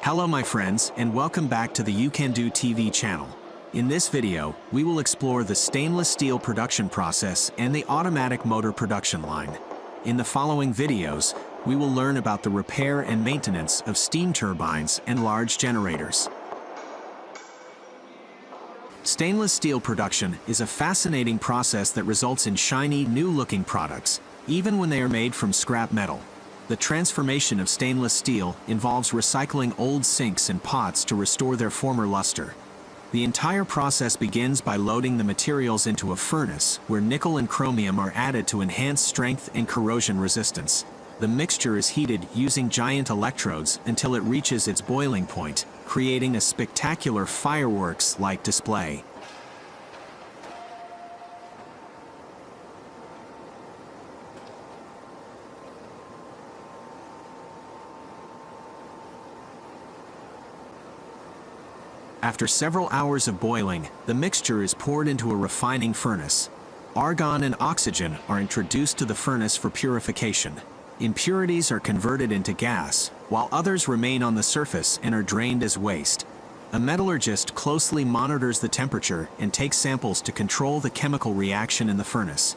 Hello my friends, and welcome back to the You Can Do TV channel. In this video, we will explore the stainless steel production process and the automatic motor production line. In the following videos, we will learn about the repair and maintenance of steam turbines and large generators. Stainless steel production is a fascinating process that results in shiny, new-looking products, even when they are made from scrap metal. The transformation of stainless steel involves recycling old sinks and pots to restore their former luster. The entire process begins by loading the materials into a furnace, where nickel and chromium are added to enhance strength and corrosion resistance. The mixture is heated using giant electrodes until it reaches its boiling point, creating a spectacular fireworks-like display. After several hours of boiling, the mixture is poured into a refining furnace. Argon and oxygen are introduced to the furnace for purification. Impurities are converted into gas, while others remain on the surface and are drained as waste. A metallurgist closely monitors the temperature and takes samples to control the chemical reaction in the furnace.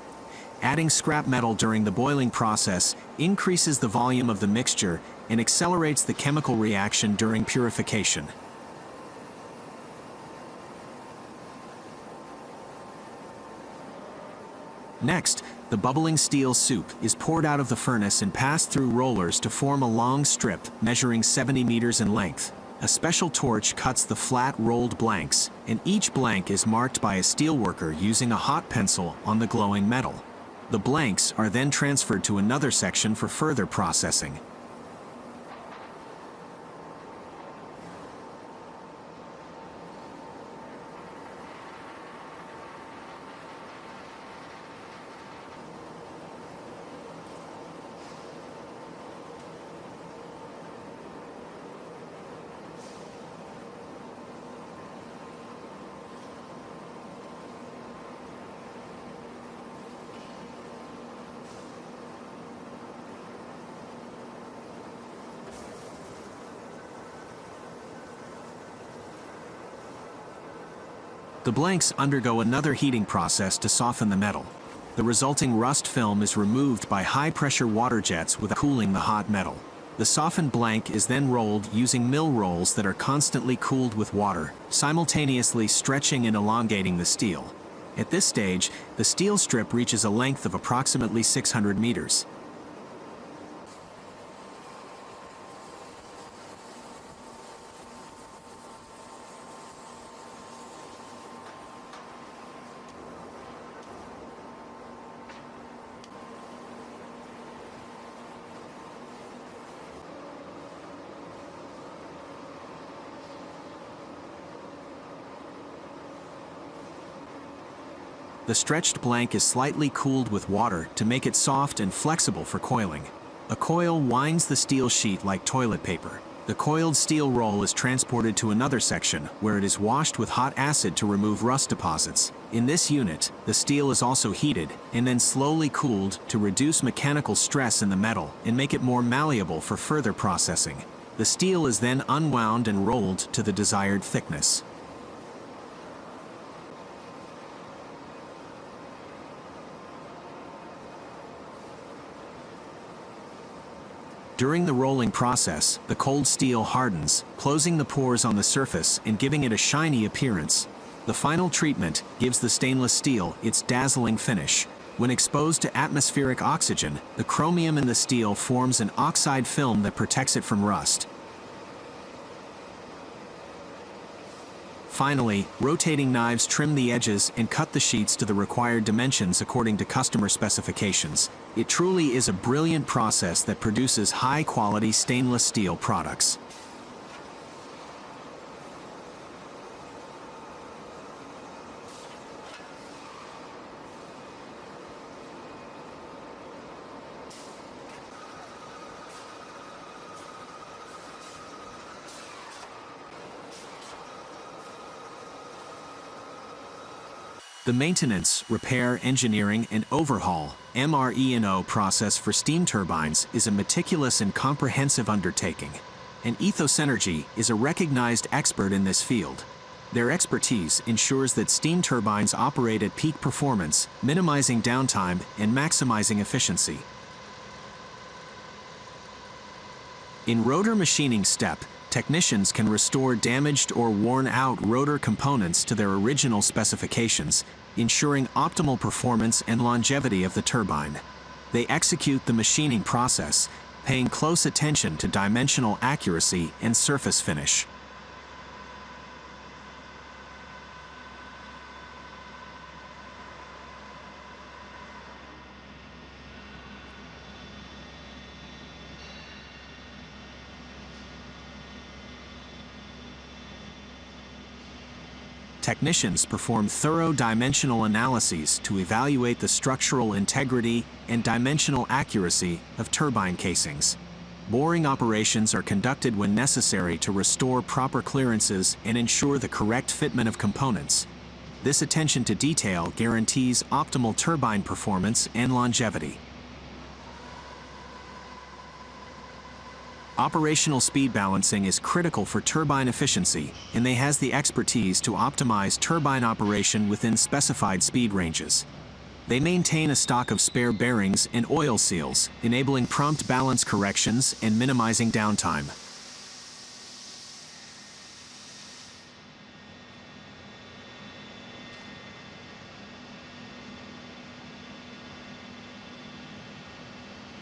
Adding scrap metal during the boiling process increases the volume of the mixture and accelerates the chemical reaction during purification. Next, the bubbling steel soup is poured out of the furnace and passed through rollers to form a long strip measuring 70 meters in length. A special torch cuts the flat rolled blanks, and each blank is marked by a steelworker using a hot pencil on the glowing metal. The blanks are then transferred to another section for further processing. The blanks undergo another heating process to soften the metal. The resulting rust film is removed by high-pressure water jets with cooling the hot metal. The softened blank is then rolled using mill rolls that are constantly cooled with water, simultaneously stretching and elongating the steel. At this stage, the steel strip reaches a length of approximately 600 meters. The stretched blank is slightly cooled with water to make it soft and flexible for coiling. A coil winds the steel sheet like toilet paper. The coiled steel roll is transported to another section, where it is washed with hot acid to remove rust deposits. In this unit, the steel is also heated, and then slowly cooled to reduce mechanical stress in the metal and make it more malleable for further processing. The steel is then unwound and rolled to the desired thickness. During the rolling process, the cold steel hardens, closing the pores on the surface and giving it a shiny appearance. The final treatment gives the stainless steel its dazzling finish. When exposed to atmospheric oxygen, the chromium in the steel forms an oxide film that protects it from rust. Finally, rotating knives trim the edges and cut the sheets to the required dimensions according to customer specifications. It truly is a brilliant process that produces high-quality stainless steel products. The maintenance, repair, engineering, and overhaul (MRE&O) process for steam turbines is a meticulous and comprehensive undertaking. and Ethos Energy is a recognized expert in this field. Their expertise ensures that steam turbines operate at peak performance, minimizing downtime and maximizing efficiency. In rotor machining step, technicians can restore damaged or worn-out rotor components to their original specifications, ensuring optimal performance and longevity of the turbine. They execute the machining process, paying close attention to dimensional accuracy and surface finish. Technicians perform thorough dimensional analyses to evaluate the structural integrity and dimensional accuracy of turbine casings. Boring operations are conducted when necessary to restore proper clearances and ensure the correct fitment of components. This attention to detail guarantees optimal turbine performance and longevity. Operational speed balancing is critical for turbine efficiency, and they has the expertise to optimize turbine operation within specified speed ranges. They maintain a stock of spare bearings and oil seals, enabling prompt balance corrections and minimizing downtime.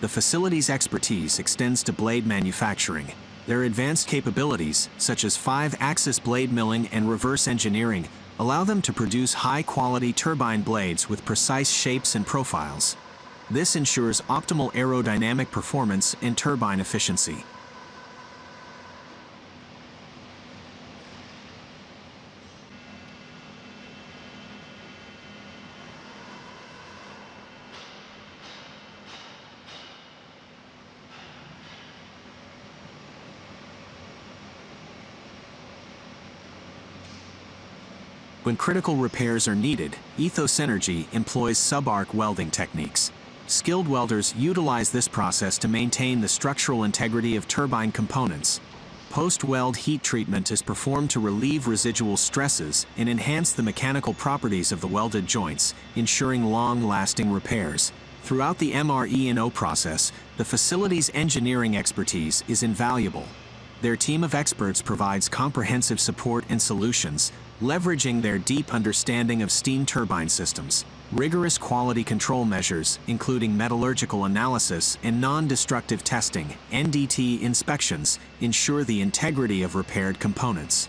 The facility's expertise extends to blade manufacturing. Their advanced capabilities, such as 5-axis blade milling and reverse engineering, allow them to produce high-quality turbine blades with precise shapes and profiles. This ensures optimal aerodynamic performance and turbine efficiency. When critical repairs are needed, Ethos Energy employs sub-arc welding techniques. Skilled welders utilize this process to maintain the structural integrity of turbine components. Post-weld heat treatment is performed to relieve residual stresses and enhance the mechanical properties of the welded joints, ensuring long-lasting repairs. Throughout the MRE&O process, the facility's engineering expertise is invaluable. Their team of experts provides comprehensive support and solutions, leveraging their deep understanding of steam turbine systems. Rigorous quality control measures, including metallurgical analysis and non-destructive testing (NDT) inspections, ensure the integrity of repaired components.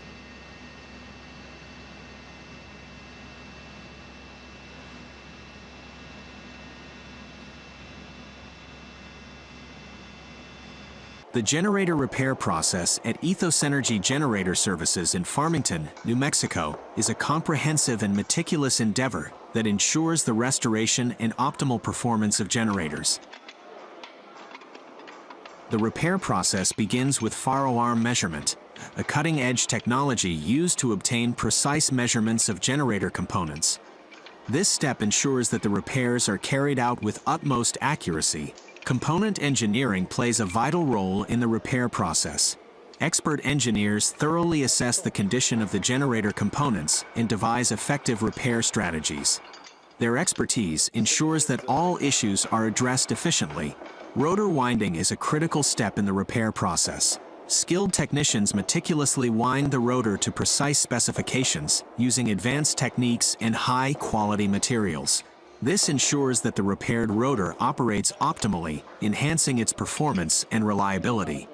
The generator repair process at Ethos Energy Generator Services in Farmington, New Mexico, is a comprehensive and meticulous endeavor that ensures the restoration and optimal performance of generators. The repair process begins with faro arm measurement, a cutting-edge technology used to obtain precise measurements of generator components. This step ensures that the repairs are carried out with utmost accuracy. Component engineering plays a vital role in the repair process. Expert engineers thoroughly assess the condition of the generator components and devise effective repair strategies. Their expertise ensures that all issues are addressed efficiently. Rotor winding is a critical step in the repair process. Skilled technicians meticulously wind the rotor to precise specifications using advanced techniques and high-quality materials. This ensures that the repaired rotor operates optimally, enhancing its performance and reliability.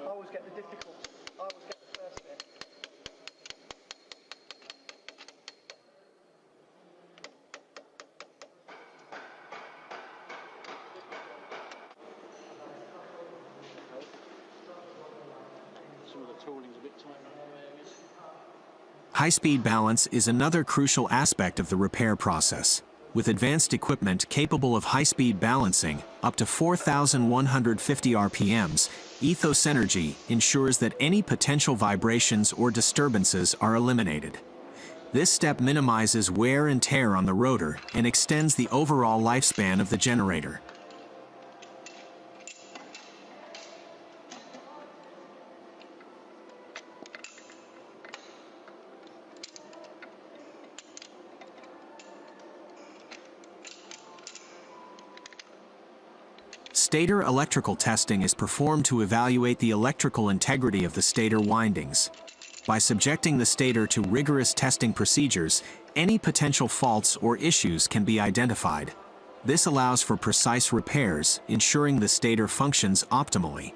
High-speed balance is another crucial aspect of the repair process. With advanced equipment capable of high-speed balancing, up to 4,150 RPMs, Ethos Energy ensures that any potential vibrations or disturbances are eliminated. This step minimizes wear and tear on the rotor and extends the overall lifespan of the generator. Stator electrical testing is performed to evaluate the electrical integrity of the stator windings. By subjecting the stator to rigorous testing procedures, any potential faults or issues can be identified. This allows for precise repairs, ensuring the stator functions optimally.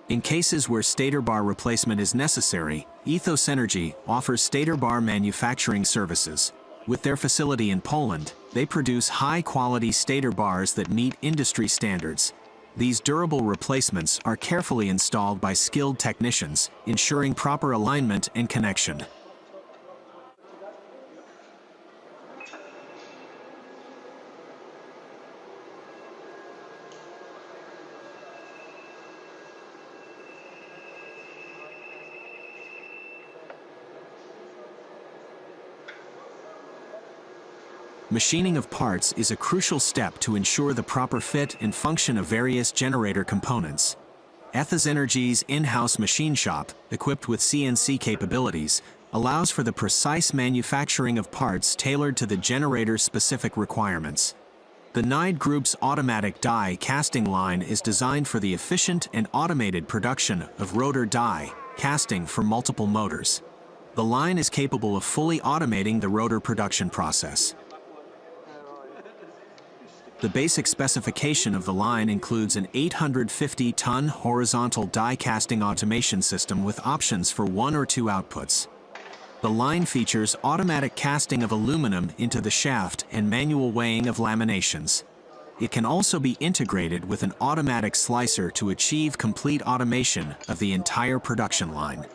In cases where stator bar replacement is necessary, Ethos Energy offers stator bar manufacturing services. With their facility in Poland, they produce high-quality stator bars that meet industry standards. These durable replacements are carefully installed by skilled technicians, ensuring proper alignment and connection. Machining of parts is a crucial step to ensure the proper fit and function of various generator components. Ethos Energy's in-house machine shop, equipped with CNC capabilities, allows for the precise manufacturing of parts tailored to the generator's specific requirements. The Nide Group's automatic die casting line is designed for the efficient and automated production of rotor die casting for multiple motors. The line is capable of fully automating the rotor production process. The basic specification of the line includes an 850-ton horizontal die casting automation system with options for 1 or 2 outputs. The line features automatic casting of aluminum into the shaft and manual weighing of laminations. It can also be integrated with an automatic slicer to achieve complete automation of the entire production line.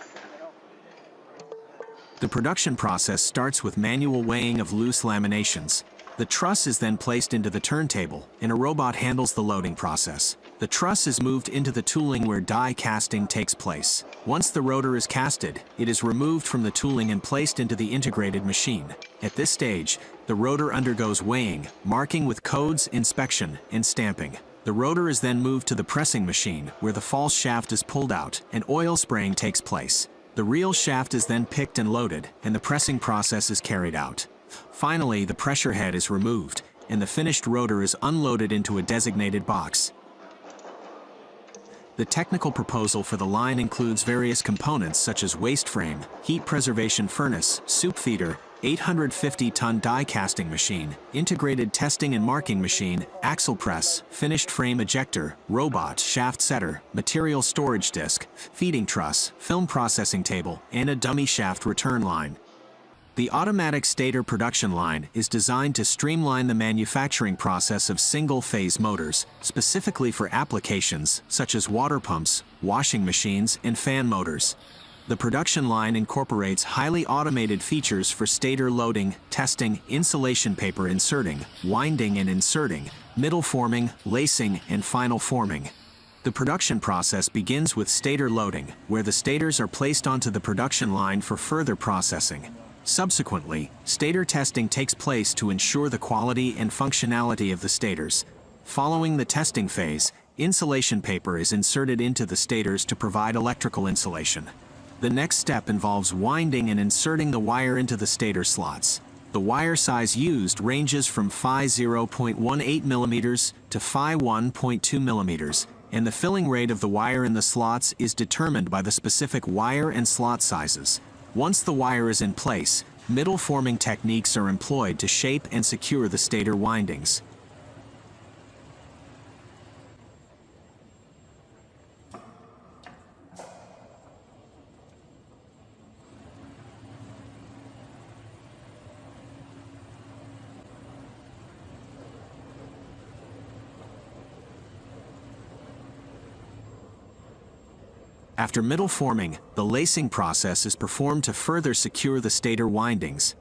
The production process starts with manual weighing of loose laminations. The truss is then placed into the turntable, and a robot handles the loading process. The truss is moved into the tooling where die casting takes place. Once the rotor is casted, it is removed from the tooling and placed into the integrated machine. At this stage, the rotor undergoes weighing, marking with codes, inspection, and stamping. The rotor is then moved to the pressing machine, where the false shaft is pulled out, and oil spraying takes place. The real shaft is then picked and loaded, and the pressing process is carried out. Finally, the pressure head is removed, and the finished rotor is unloaded into a designated box. The technical proposal for the line includes various components such as waste frame, heat preservation furnace, soup feeder, 850-ton die casting machine, integrated testing and marking machine, axle press, finished frame ejector, robot, shaft setter, material storage disc, feeding truss, film processing table, and a dummy shaft return line. The automatic stator production line is designed to streamline the manufacturing process of single-phase motors, specifically for applications such as water pumps, washing machines, and fan motors. The production line incorporates highly automated features for stator loading, testing, insulation paper inserting, winding and inserting, middle forming, lacing, and final forming. The production process begins with stator loading, where the stators are placed onto the production line for further processing. Subsequently, stator testing takes place to ensure the quality and functionality of the stators. Following the testing phase, insulation paper is inserted into the stators to provide electrical insulation. The next step involves winding and inserting the wire into the stator slots. The wire size used ranges from Phi 0.18 mm to Phi 1.2 mm, and the filling rate of the wire in the slots is determined by the specific wire and slot sizes. Once the wire is in place, middle forming techniques are employed to shape and secure the stator windings. After middle forming, the lacing process is performed to further secure the stator windings.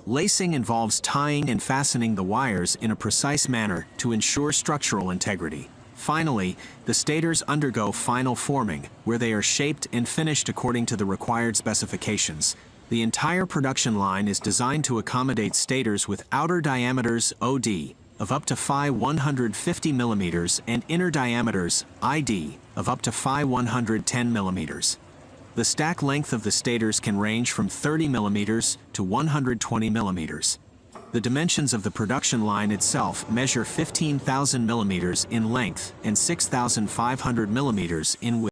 Lacing involves tying and fastening the wires in a precise manner to ensure structural integrity. Finally, the stators undergo final forming, where they are shaped and finished according to the required specifications. The entire production line is designed to accommodate stators with outer diameters OD of up to Phi 150 mm and inner diameters ID of up to Phi 110 mm. The stack length of the stators can range from 30 mm to 120 mm. The dimensions of the production line itself measure 15,000 mm in length and 6,500 mm in width.